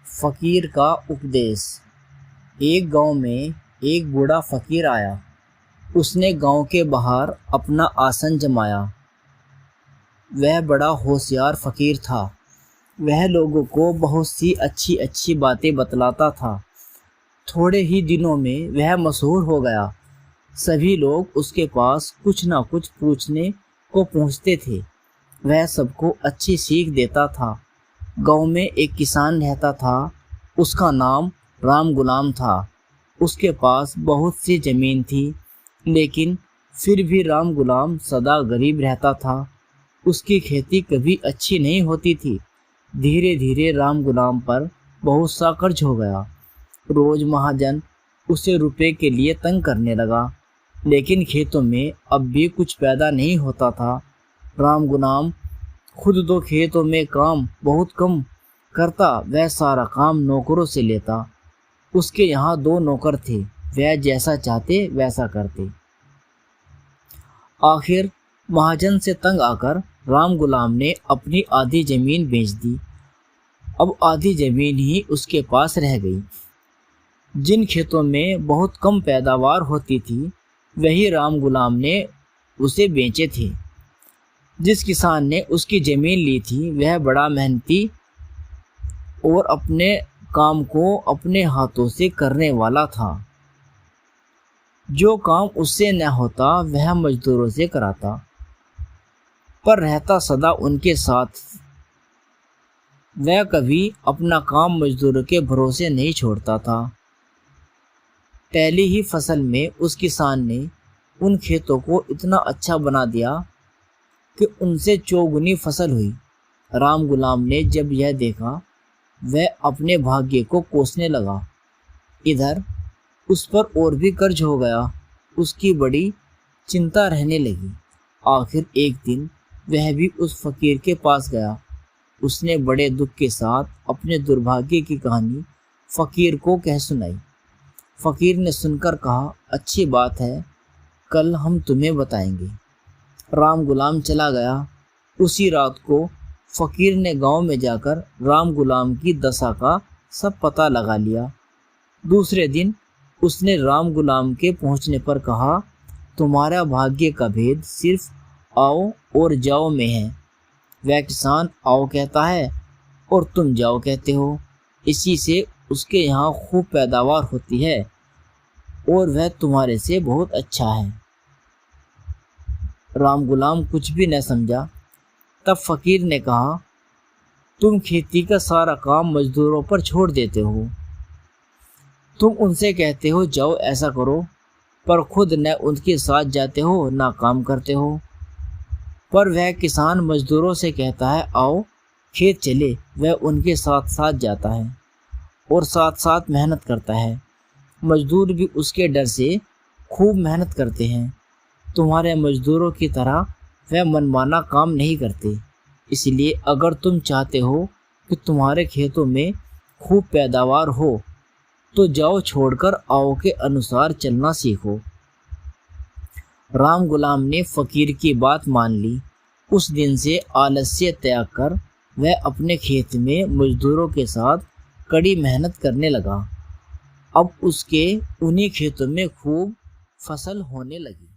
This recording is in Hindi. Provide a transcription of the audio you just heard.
फ़कीर का उपदेश। एक गांव में एक बूढ़ा फ़कीर आया। उसने गांव के बाहर अपना आसन जमाया। वह बड़ा होशियार फ़कीर था। वह लोगों को बहुत सी अच्छी अच्छी बातें बतलाता था। थोड़े ही दिनों में वह मशहूर हो गया। सभी लोग उसके पास कुछ ना कुछ पूछने को पहुँचते थे। वह सबको अच्छी सीख देता था। गांव में एक किसान रहता था। उसका नाम राम गुलाम था। उसके पास बहुत सी ज़मीन थी, लेकिन फिर भी राम गुलाम सदा गरीब रहता था। उसकी खेती कभी अच्छी नहीं होती थी। धीरे धीरे राम गुलाम पर बहुत सा कर्ज हो गया। रोज़ महाजन उसे रुपए के लिए तंग करने लगा, लेकिन खेतों में अब भी कुछ पैदा नहीं होता था। राम गुलाम खुद तो खेतों में काम बहुत कम करता, वह सारा काम नौकरों से लेता। उसके यहाँ 2 नौकर थे, वह जैसा चाहते वैसा करते। आखिर महाजन से तंग आकर राम गुलाम ने अपनी आधी ज़मीन बेच दी। अब आधी ज़मीन ही उसके पास रह गई। जिन खेतों में बहुत कम पैदावार होती थी, वही राम गुलाम ने उसे बेचे थे। जिस किसान ने उसकी ज़मीन ली थी, वह बड़ा मेहनती और अपने काम को अपने हाथों से करने वाला था। जो काम उससे न होता वह मजदूरों से कराता, पर रहता सदा उनके साथ। वह कभी अपना काम मजदूरों के भरोसे नहीं छोड़ता था। पहली ही फसल में उस किसान ने उन खेतों को इतना अच्छा बना दिया कि उनसे चौगुनी फसल हुई। राम गुलाम ने जब यह देखा, वह अपने भाग्य को कोसने लगा। इधर उस पर और भी कर्ज हो गया। उसकी बड़ी चिंता रहने लगी। आखिर एक दिन वह भी उस फ़कीर के पास गया। उसने बड़े दुख के साथ अपने दुर्भाग्य की कहानी फ़कीर को कह सुनाई। फ़कीर ने सुनकर कहा, अच्छी बात है, कल हम तुम्हें बताएंगे। राम गुलाम चला गया। उसी रात को फ़कीर ने गांव में जाकर राम गुलाम की दशा का सब पता लगा लिया। दूसरे दिन उसने राम गुलाम के पहुंचने पर कहा, तुम्हारा भाग्य का भेद सिर्फ आओ और जाओ में है। वह किसान आओ कहता है और तुम जाओ कहते हो। इसी से उसके यहाँ खूब पैदावार होती है और वह तुम्हारे से बहुत अच्छा है। राम गुलाम कुछ भी न समझा। तब फ़कीर ने कहा, तुम खेती का सारा काम मजदूरों पर छोड़ देते हो। तुम उनसे कहते हो जाओ ऐसा करो, पर खुद न उनके साथ जाते हो ना काम करते हो। पर वह किसान मजदूरों से कहता है आओ खेत चले, वह उनके साथ साथ जाता है और साथ साथ मेहनत करता है। मजदूर भी उसके डर से खूब मेहनत करते हैं। तुम्हारे मजदूरों की तरह वह मनमाना काम नहीं करते। इसलिए अगर तुम चाहते हो कि तुम्हारे खेतों में खूब पैदावार हो, तो जाओ छोड़कर आओ के अनुसार चलना सीखो। राम गुलाम ने फ़कीर की बात मान ली। उस दिन से आलस्य त्याग कर वह अपने खेत में मजदूरों के साथ कड़ी मेहनत करने लगा। अब उसके उन्हीं खेतों में खूब फसल होने लगी।